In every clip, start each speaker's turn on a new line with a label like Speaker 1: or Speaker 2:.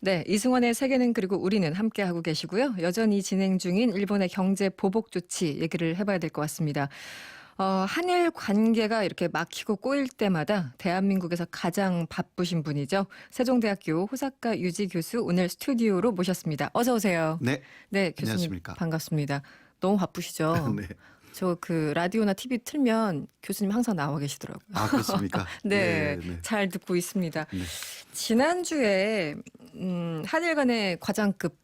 Speaker 1: 네, 이승원의 세계는 그리고 우리는 함께하고 계시고요. 여전히 진행 중인 일본의 경제 보복 조치 얘기를 해봐야 될 것 같습니다. 한일 관계가 이렇게 막히고 꼬일 때마다 대한민국에서 가장 바쁘신 분이죠. 세종대학교 호사카 유지 교수 오늘 스튜디오로 모셨습니다. 어서 오세요.
Speaker 2: 네,
Speaker 1: 네, 교수님
Speaker 2: 안녕하십니까.
Speaker 1: 반갑습니다. 너무 바쁘시죠?
Speaker 2: 네.
Speaker 1: 저 그 라디오나 TV 틀면 교수님 항상 나와 계시더라고요.
Speaker 2: 아, 그렇습니까?
Speaker 1: 네,
Speaker 2: 네, 네.
Speaker 1: 잘 듣고 있습니다.
Speaker 2: 네.
Speaker 1: 지난주에 한일 간의 과장급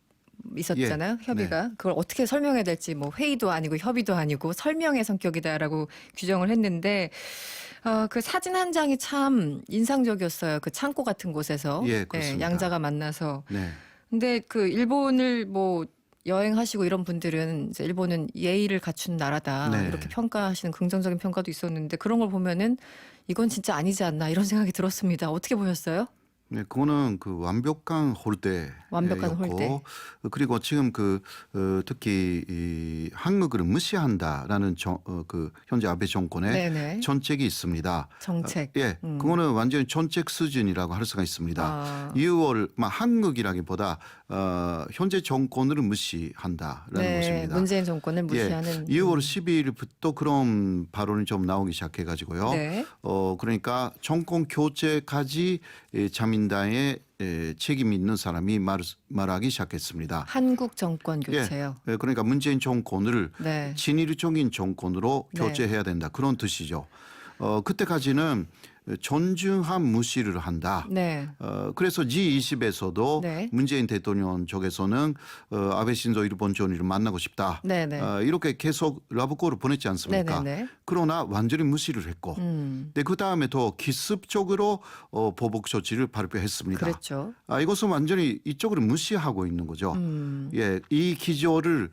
Speaker 1: 있었잖아요.
Speaker 2: 예,
Speaker 1: 협의가. 그걸 어떻게 설명해야 될지 뭐 회의도 아니고 협의도 아니고 설명의 성격이다라고 규정을 했는데 그 사진 한 장이 참 인상적이었어요. 그 창고 같은 곳에서
Speaker 2: 예, 그렇습니다.
Speaker 1: 양자가 만나서.
Speaker 2: 네.
Speaker 1: 근데 그 일본을 뭐 여행하시고 이런 분들은 이제 일본은 예의를 갖춘 나라다
Speaker 2: 네.
Speaker 1: 이렇게 평가하시는 긍정적인 평가도 있었는데 그런 걸 보면은 이건 진짜 아니지 않나 이런 생각이 들었습니다. 어떻게 보셨어요?
Speaker 2: 네, 그거는 그 완벽한 홀대.
Speaker 1: 완벽한 홀대.
Speaker 2: 그리고 지금 특히 이 한국을 무시한다라는 그 현재 아베 정권의
Speaker 1: 네네.
Speaker 2: 정책이 있습니다.
Speaker 1: 정책.
Speaker 2: 예, 그거는 완전히 정책 수준이라고 할 수가 있습니다.
Speaker 1: 아.
Speaker 2: 이월 한국이라기보다 현재 정권을 무시한다라는
Speaker 1: 네,
Speaker 2: 것입니다.
Speaker 1: 문재인 정권을 무시하는.
Speaker 2: 2월 12일부터 그런 발언이 좀 나오기 시작해가지고요.
Speaker 1: 네.
Speaker 2: 그러니까 정권 교체까지 자민당의 책임 있는 사람이 말하기 시작했습니다.
Speaker 1: 한국 정권 교체요.
Speaker 2: 예, 그러니까 문재인 정권을
Speaker 1: 네.
Speaker 2: 친일적인 정권으로
Speaker 1: 네.
Speaker 2: 교체해야 된다. 그런 뜻이죠. 그때까지는 존중한 무시를 한다.
Speaker 1: 네.
Speaker 2: 그래서 G20에서도
Speaker 1: 네.
Speaker 2: 문재인 대통령 쪽에서는 아베 신조 일본 총리를 만나고 싶다.
Speaker 1: 네네.
Speaker 2: 이렇게 계속 라브콜을 보냈지 않습니까?
Speaker 1: 네네네.
Speaker 2: 그러나 완전히 무시를 했고, 근데 그 다음에 더 기습적으로 보복 조치를 발표했습니다.
Speaker 1: 그랬죠.
Speaker 2: 이것은 완전히 이쪽으로 무시하고 있는 거죠. 예, 이 기조를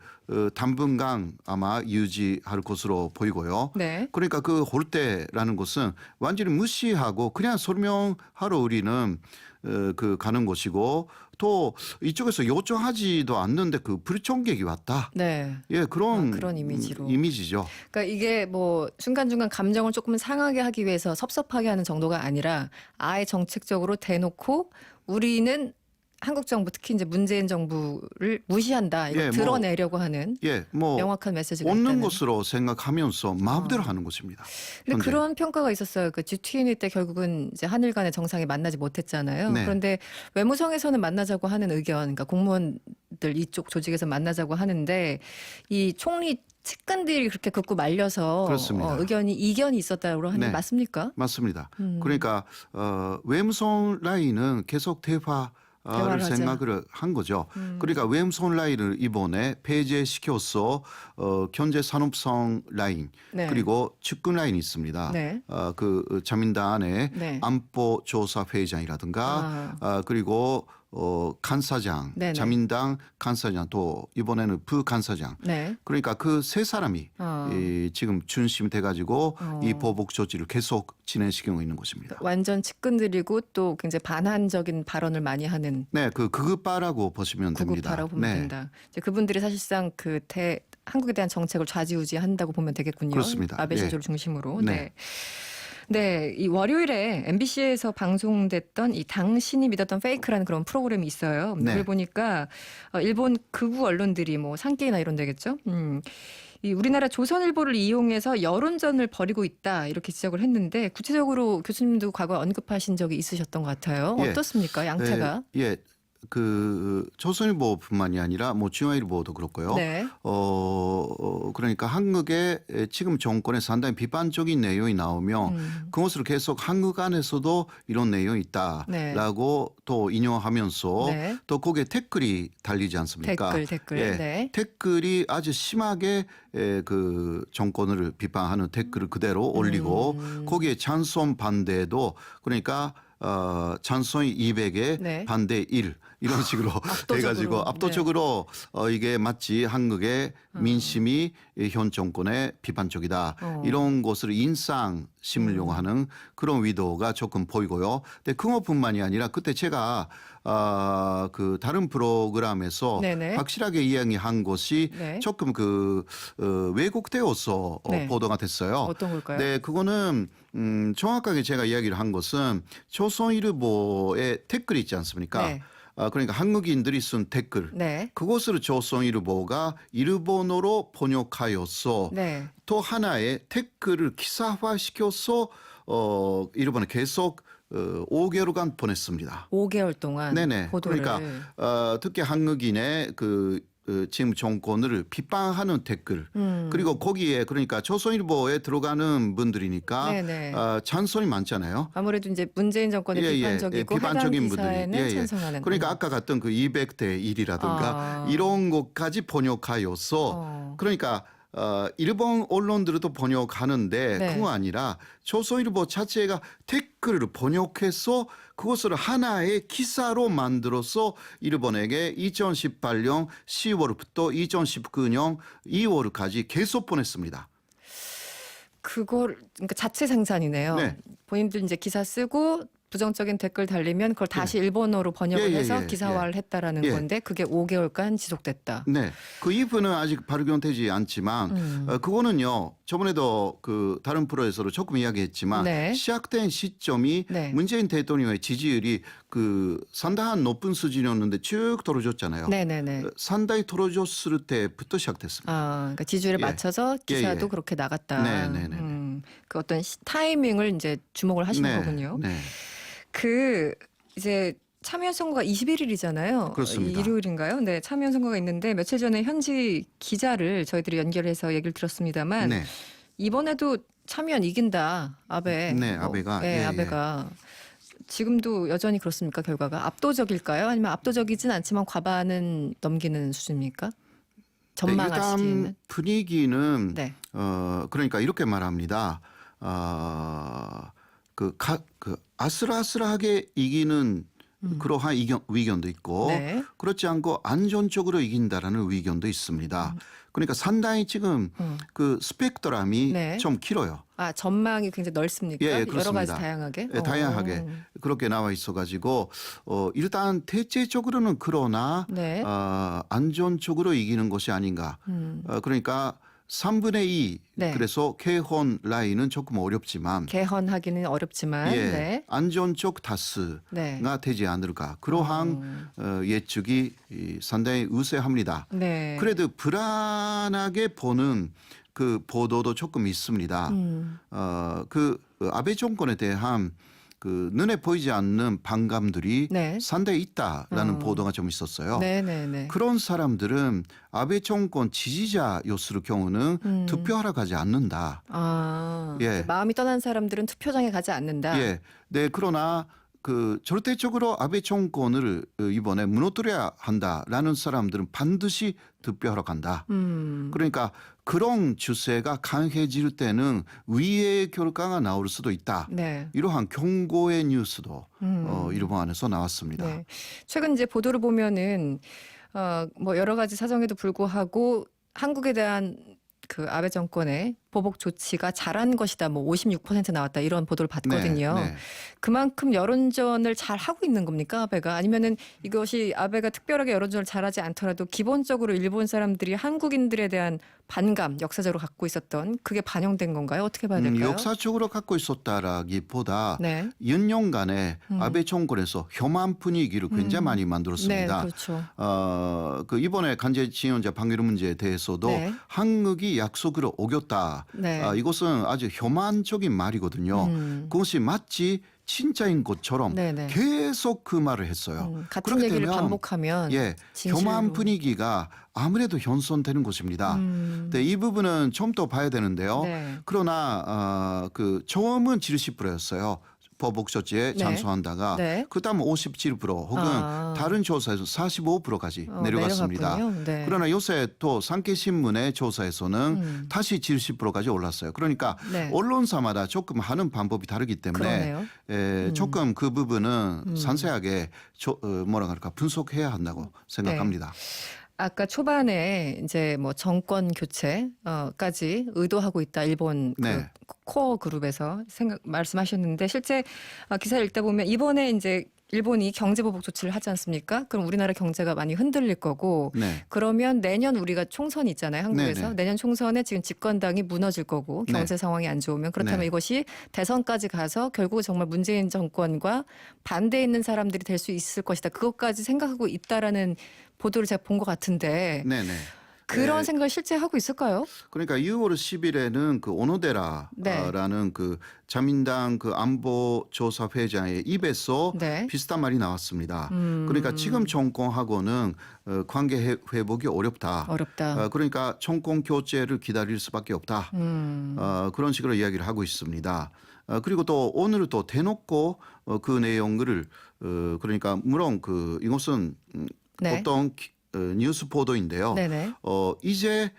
Speaker 2: 당분간 아마 유지할 것으로 보이고요.
Speaker 1: 네.
Speaker 2: 그러니까 그 홀대라는 것은 완전히 무시하고 그냥 설명하러 우리는 그 가는 것이고 또 이쪽에서 요청하지도 않는데 그 불청객이 왔다.
Speaker 1: 네.
Speaker 2: 예,
Speaker 1: 그런 이미지로.
Speaker 2: 이미지죠.
Speaker 1: 그러니까 이게 뭐 중간중간 감정을 조금 상하게 하기 위해서 섭섭하게 하는 정도가 아니라 아예 정책적으로 대놓고 우리는 한국 정부 특히 이제 문재인 정부를 무시한다. 이거
Speaker 2: 예,
Speaker 1: 드러내려고 하는
Speaker 2: 예, 뭐
Speaker 1: 명확한 메시지가
Speaker 2: 없는
Speaker 1: 있다는.
Speaker 2: 것으로 생각하면서 마음대로 하는 것입니다.
Speaker 1: 근데
Speaker 2: 현재.
Speaker 1: 그런 평가가 있었어요. 그 G20 때 결국은 이제 한일 간의 정상이 만나지 못했잖아요.
Speaker 2: 네.
Speaker 1: 그런데 외무성에서는 만나자고 하는 의견, 그러니까 공무원들 이쪽 조직에서 만나자고 하는데 이 총리 측근들이 그렇게 극구 말려서
Speaker 2: 그렇습니다.
Speaker 1: 이견이 있었다고 하는 게
Speaker 2: 네.
Speaker 1: 맞습니까?
Speaker 2: 맞습니다. 그러니까 외무성 라인은 계속
Speaker 1: 대화를
Speaker 2: 대화를
Speaker 1: 하자.
Speaker 2: 생각을 한 거죠. 그러니까 외무성 라인을 이번에 폐지시켜서 경제 산업성 라인
Speaker 1: 네.
Speaker 2: 그리고 측근 라인이 있습니다.
Speaker 1: 네.
Speaker 2: 그 자민당 안에
Speaker 1: 네.
Speaker 2: 안보조사 회의장이라든가 그리고 간사장,
Speaker 1: 네네.
Speaker 2: 자민당 간사장 또 이번에는 부간사장.
Speaker 1: 네.
Speaker 2: 그러니까 그 세 사람이 지금 중심돼 가지고 이 보복 조치를 계속 진행시키고 있는 것입니다.
Speaker 1: 완전 측근들이고 또 굉장히 반한적인 발언을 많이 하는
Speaker 2: 네, 그 극우파라고 보시면 됩니다.
Speaker 1: 구급파라고 보면
Speaker 2: 네,
Speaker 1: 된다. 이제 그분들이 사실상 한국에 대한 정책을 좌지우지한다고 보면 되겠군요.
Speaker 2: 그렇습니다.
Speaker 1: 아베
Speaker 2: 예.
Speaker 1: 신조를 중심으로.
Speaker 2: 네.
Speaker 1: 네. 네, 이 월요일에 MBC에서 방송됐던 이 당신이 믿었던 페이크라는 그런 프로그램이 있어요.
Speaker 2: 네.
Speaker 1: 그걸 보니까 일본 극우 언론들이 뭐 산케이나 이런 데겠죠. 이 우리나라 조선일보를 이용해서 여론전을 벌이고 있다 이렇게 지적을 했는데 구체적으로 교수님도 과거 언급하신 적이 있으셨던 것 같아요.
Speaker 2: 예.
Speaker 1: 어떻습니까, 양태가?
Speaker 2: 예, 그 조선일보뿐만이 아니라 뭐 중앙일보도 그렇고요.
Speaker 1: 네.
Speaker 2: 그러니까 한국의 지금 정권에 상당히 비판적인 내용이 나오면 그것을 계속 한국 안에서도 이런 내용이 있다라고 또 인용하면서
Speaker 1: 네.
Speaker 2: 또 거기에 댓글이 달리지 않습니까?
Speaker 1: 댓글.
Speaker 2: 예,
Speaker 1: 네.
Speaker 2: 댓글이 아주 심하게 그 정권을 비판하는 댓글을 그대로 올리고 거기에 찬성 반대도 그러니까 찬성이 200에
Speaker 1: 네.
Speaker 2: 반대 1 이런 식으로 해가지고 압도적으로 이게 마치 한국의 민심이 현 정권의 비판적이다 이런 것을 인상 심으려고 하는 그런 의도가 조금 보이고요. 근데 그것뿐만이 아니라 그때 제가 그 다른 프로그램에서
Speaker 1: 네네.
Speaker 2: 확실하게 이야기한 것이
Speaker 1: 네.
Speaker 2: 조금 왜곡되어서
Speaker 1: 네.
Speaker 2: 보도가 됐어요.
Speaker 1: 어떤 걸까요?
Speaker 2: 네, 그거는 정확하게 제가 이야기를 한 것은 조선일보의 댓글이 있지 않습니까?
Speaker 1: 네.
Speaker 2: 그러니까 한국인들이 쓴 댓글
Speaker 1: 네.
Speaker 2: 그것을 조선일보가 일본어로 번역하여서
Speaker 1: 네.
Speaker 2: 또 하나의 댓글을 기사화시켜서 일본에 계속 5개월간 보냈습니다.
Speaker 1: 5개월 동안
Speaker 2: 네네.
Speaker 1: 보도를.
Speaker 2: 그러니까 특히 한국인의 지금 정권을 비판하는 댓글 그리고 거기에 그러니까 조선일보에 들어가는 분들이니까
Speaker 1: 네네.
Speaker 2: 찬성이 많잖아요.
Speaker 1: 아무래도 이제 문재인 정권의 비판적이고
Speaker 2: 비판적인
Speaker 1: 해당
Speaker 2: 분들이
Speaker 1: 기사에는 찬성하는.
Speaker 2: 그러니까 아까 갔던 그 200대 1이라든가 이런 것까지 번역하여서 그러니까 일본 언론들도 번역하는데
Speaker 1: 네.
Speaker 2: 그거 아니라 조선일보 자체가 댓글을 번역해서 그것을 하나의 기사로 만들어서 일본에게 2018년 10월부터 2019년 2월까지 계속 보냈습니다.
Speaker 1: 그걸 그러니까 자체 생산이네요.
Speaker 2: 네.
Speaker 1: 본인들 이제 기사 쓰고 부정적인 댓글 달리면 그걸 다시 일본어로 번역을 해서
Speaker 2: 예.
Speaker 1: 기사화를 했다라는
Speaker 2: 예.
Speaker 1: 건데 그게 5개월간 지속됐다.
Speaker 2: 네. 그 이유는 아직 발견되지 않지만 그거는요. 저번에도 그 다른 프로에서도 조금 이야기했지만
Speaker 1: 네.
Speaker 2: 시작된 시점이
Speaker 1: 네.
Speaker 2: 문재인 대통령의 지지율이 그 상당한 높은 수준이었는데 쭉 떨어졌잖아요.
Speaker 1: 네네네.
Speaker 2: 상당히 떨어졌을 때부터 시작됐습니다.
Speaker 1: 그러니까 지지율에
Speaker 2: 예.
Speaker 1: 맞춰서 기사도
Speaker 2: 예.
Speaker 1: 그렇게 나갔다.
Speaker 2: 네네네.
Speaker 1: 그 어떤 타이밍을 이제 주목을 하시는 거군요.
Speaker 2: 네.
Speaker 1: 그 이제 참여연 선거가 21일이잖아요.
Speaker 2: 그렇습니다.
Speaker 1: 일요일인가요? 네, 참여연 선거가 있는데 며칠 전에 현지 기자를 저희들이 연결해서 얘기를 들었습니다만
Speaker 2: 네.
Speaker 1: 이번에도 참여연 이긴다. 아베.
Speaker 2: 네, 아베가.
Speaker 1: 네,
Speaker 2: 예,
Speaker 1: 아베가. 지금도 여전히 그렇습니까? 결과가 압도적일까요? 아니면 압도적이진 않지만 과반은 넘기는 수준입니까? 전망하시기에는.
Speaker 2: 일단 분위기는
Speaker 1: 네.
Speaker 2: 그러니까 이렇게 말합니다. 그 아슬아슬하게 이기는 그러한 의견도 있고
Speaker 1: 네.
Speaker 2: 그렇지 않고 안전적으로 이긴다라는 의견도 있습니다. 그러니까 상당히 지금 그 스펙트럼이
Speaker 1: 네.
Speaker 2: 좀 길어요.
Speaker 1: 전망이 굉장히 넓습니까?
Speaker 2: 예,
Speaker 1: 여러 가지
Speaker 2: 그렇습니다.
Speaker 1: 다양하게?
Speaker 2: 예, 다양하게 그렇게 나와 있어가지고 일단 대체적으로는 그러나
Speaker 1: 네.
Speaker 2: 안전적으로 이기는 것이 아닌가. 그러니까 3분의 2
Speaker 1: 네.
Speaker 2: 그래서 개헌 라인은 조금 어렵지만
Speaker 1: 개헌하기는 어렵지만
Speaker 2: 예,
Speaker 1: 네.
Speaker 2: 안전적 다수가
Speaker 1: 네.
Speaker 2: 되지 않을까 그러한 예측이 상당히 우세합니다.
Speaker 1: 네.
Speaker 2: 그래도 불안하게 보는 그 보도도 조금 있습니다. 그 아베 정권에 대한 그 눈에 보이지 않는 반감들이
Speaker 1: 네.
Speaker 2: 상당히 있다라는 보도가 좀 있었어요.
Speaker 1: 네네네.
Speaker 2: 그런 사람들은 아베 정권 지지자였을 경우는 투표하러 가지 않는다. 예.
Speaker 1: 마음이 떠난 사람들은 투표장에 가지 않는다.
Speaker 2: 예. 네, 그러나 그 절대적으로 아베 정권을 이번에 무너뜨려야 한다라는 사람들은 반드시 투표하러 간다. 그러니까 그런 추세가 강해질 때는 위의 결과가 나올 수도 있다.
Speaker 1: 네.
Speaker 2: 이러한 경고의 뉴스도 일본 안에서 나왔습니다.
Speaker 1: 네. 최근 이제 보도를 보면은 뭐 여러 가지 사정에도 불구하고 한국에 대한 그 아베 정권의 보복 조치가 잘한 것이다. 뭐 56% 나왔다. 이런 보도를 봤거든요.
Speaker 2: 네.
Speaker 1: 그만큼 여론전을 잘 하고 있는 겁니까, 아베가? 아니면은 이것이 아베가 특별하게 여론전을 잘하지 않더라도 기본적으로 일본 사람들이 한국인들에 대한 반감, 역사적으로 갖고 있었던 그게 반영된 건가요? 어떻게 봐야 될까요?
Speaker 2: 역사적으로 갖고 있었다라기보다
Speaker 1: 네.
Speaker 2: 몇 년간의 아베 정권에서 혐한 분위기를 굉장히 많이 만들었습니다.
Speaker 1: 네, 그렇죠.
Speaker 2: 그 이번에 간제 징용자 판결 문제에 대해서도
Speaker 1: 네.
Speaker 2: 한국이 약속을 어겼다.
Speaker 1: 네.
Speaker 2: 이것은 아주 혐한적인 말이거든요. 그것이 마치 진짜인 것처럼
Speaker 1: 네네.
Speaker 2: 계속 그 말을 했어요.
Speaker 1: 같은
Speaker 2: 그렇게
Speaker 1: 얘기를
Speaker 2: 되면
Speaker 1: 반복하면
Speaker 2: 예,
Speaker 1: 진실로.
Speaker 2: 혐한 분위기가 아무래도 현선되는 것입니다. 근데 이 부분은 좀 더 봐야 되는데요.
Speaker 1: 네.
Speaker 2: 그러나 그 처음은 70%였어요. 보복 조치에
Speaker 1: 네.
Speaker 2: 찬성한다가
Speaker 1: 네.
Speaker 2: 그다음 57% 혹은 다른 조사에서 45%까지 내려갔습니다.
Speaker 1: 내려갔군요. 네.
Speaker 2: 그러나 요새 또 상케신문의 조사에서는 다시 70%까지 올랐어요. 그러니까
Speaker 1: 네.
Speaker 2: 언론사마다 조금 하는 방법이 다르기 때문에 조금 그 부분은 상세하게 뭐라 그럴까 분석해야 한다고 생각합니다.
Speaker 1: 아까 초반에 이제 뭐 정권 교체까지 의도하고 있다 일본
Speaker 2: 네.
Speaker 1: 그 코어 그룹에서 말씀하셨는데 실제 기사를 읽다 보면 이번에 이제 일본이 경제 보복 조치를 하지 않습니까? 그럼 우리나라 경제가 많이 흔들릴 거고
Speaker 2: 네.
Speaker 1: 그러면 내년 우리가 총선이 있잖아요. 한국에서.
Speaker 2: 네네.
Speaker 1: 내년 총선에 지금 집권당이 무너질 거고 경제
Speaker 2: 네.
Speaker 1: 상황이 안 좋으면 그렇다면
Speaker 2: 네.
Speaker 1: 이것이 대선까지 가서 결국 정말 문재인 정권과 반대에 있는 사람들이 될 수 있을 것이다. 그것까지 생각하고 있다라는 보도를 제가 본 것 같은데
Speaker 2: 네네.
Speaker 1: 그런
Speaker 2: 네.
Speaker 1: 생각을 실제 하고 있을까요?
Speaker 2: 그러니까 6월 10일에는 그 오노데라라는
Speaker 1: 네.
Speaker 2: 그 자민당 그 안보 조사 회장의 입에서
Speaker 1: 네.
Speaker 2: 비슷한 말이 나왔습니다. 그러니까 지금 정권하고는 관계 회복이 어렵다.
Speaker 1: 어렵다.
Speaker 2: 그러니까 정권 교체를 기다릴 수밖에 없다. 그런 식으로 이야기를 하고 있습니다. 그리고 또 오늘 또 대놓고 그 내용을 그러니까 물론 그 이것은
Speaker 1: 네.
Speaker 2: 어떤 뉴스 보도인데요.
Speaker 1: 네네.
Speaker 2: 이제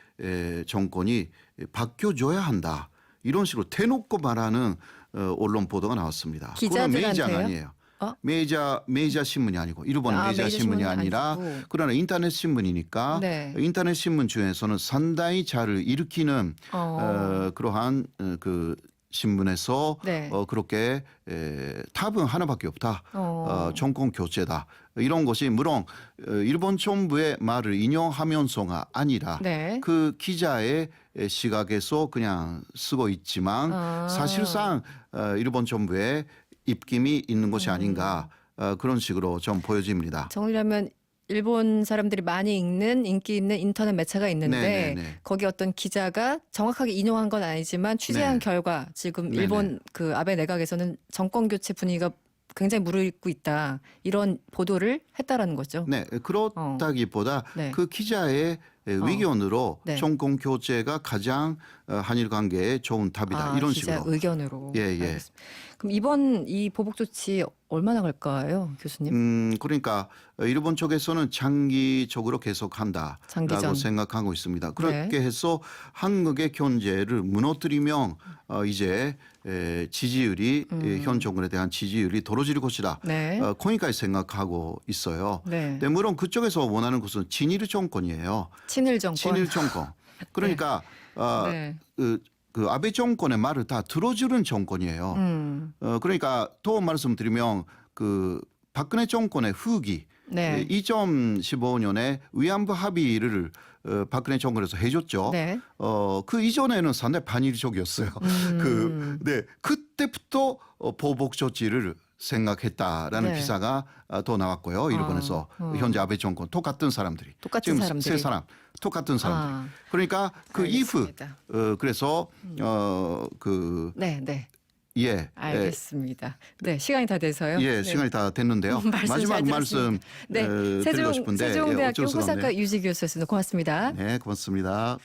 Speaker 2: 정권이 바뀌어줘야 한다. 이런 식으로 대놓고 말하는 언론 보도가 나왔습니다. 그건
Speaker 1: 기자들한테요?
Speaker 2: 메이저가 아니에요. 메이저 신문이 아니고 일본은 메이저
Speaker 1: 메이저
Speaker 2: 신문이
Speaker 1: 신문이
Speaker 2: 아니라
Speaker 1: 아니고.
Speaker 2: 그러나 인터넷 신문이니까
Speaker 1: 네.
Speaker 2: 인터넷 신문 중에서는 상당히 잘 일으키는 그러한 그 신문에서
Speaker 1: 네.
Speaker 2: 그렇게 답은 하나밖에 없다. 정권 교체다. 이런 것이 물론 일본 정부의 말을 인용하면서가 아니라
Speaker 1: 네.
Speaker 2: 그 기자의 시각에서 그냥 쓰고 있지만 사실상 일본 정부의 입김이 있는 것이 아닌가 그런 식으로 좀 보여집니다.
Speaker 1: 정리하면 일본 사람들이 많이 읽는 인기 있는 인터넷 매체가 있는데
Speaker 2: 네네네.
Speaker 1: 거기 어떤 기자가 정확하게 인용한 건 아니지만 취재한
Speaker 2: 네.
Speaker 1: 결과 지금
Speaker 2: 네네.
Speaker 1: 일본 그 아베 내각에서는 정권 교체 분위기가 굉장히 무르익고 있다. 이런 보도를 했다라는 거죠.
Speaker 2: 네, 그렇다기보다
Speaker 1: 네.
Speaker 2: 그 기자의 의견으로
Speaker 1: 네.
Speaker 2: 정권 교체가 가장 한일 관계에 좋은 답이다. 이런
Speaker 1: 기자
Speaker 2: 식으로.
Speaker 1: 의견으로.
Speaker 2: 예.
Speaker 1: 알겠습니다. 그럼 이번 이 보복 조치 얼마나 갈까요, 교수님?
Speaker 2: 그러니까 일본 쪽에서는 장기적으로 계속한다라고
Speaker 1: 장기전.
Speaker 2: 생각하고 있습니다. 그렇게 해서 한국의 경제를 무너뜨리면 이제 지지율이 현 정권에 대한 지지율이 떨어질 것이다.
Speaker 1: 네.
Speaker 2: 거기까지 생각하고 있어요.
Speaker 1: 네.
Speaker 2: 근데 물론 그쪽에서 원하는 것은 친일 정권이에요.
Speaker 1: 친일 정권.
Speaker 2: 친일 정권. 그러니까
Speaker 1: 네.
Speaker 2: 그 아베 정권의 말을 다 들어주는 정권이에요. 그러니까 또 말씀드리면 그 박근혜 정권의 후기
Speaker 1: 네.
Speaker 2: 2015년에 위안부 합의를 박근혜 정권에서 해줬죠.
Speaker 1: 네.
Speaker 2: 그 이전에는 상당히 반일적이었어요. 그때부터 보복 조치를 생각했다라는
Speaker 1: 네.
Speaker 2: 기사가 또 나왔고요. 일본에서 현재 아베 정권 똑같은 사람들이
Speaker 1: 똑같은
Speaker 2: 지금
Speaker 1: 사람들이.
Speaker 2: 세 사람 똑같은 사람들이. 그러니까 그
Speaker 1: 알겠습니다.
Speaker 2: 이후 그래서 그
Speaker 1: 네.
Speaker 2: 예.
Speaker 1: 알겠습니다. 네, 시간이 다 돼서요.
Speaker 2: 예,
Speaker 1: 네.
Speaker 2: 시간이 다 됐는데요.
Speaker 1: 말씀 잘
Speaker 2: 마지막 말씀
Speaker 1: 들었습니다. 네,
Speaker 2: 드리고 싶은데
Speaker 1: 세종대학교
Speaker 2: 어쩔 수가 없네요.
Speaker 1: 후사과 유지 교수였습니다. 고맙습니다.
Speaker 2: 네, 고맙습니다.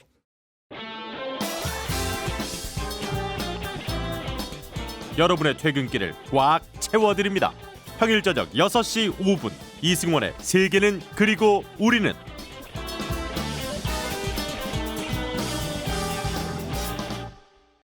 Speaker 3: 여러분의 퇴근길을 꽉 채워드립니다. 평일 저녁 6시 5분 이승원의 세계는 그리고 우리는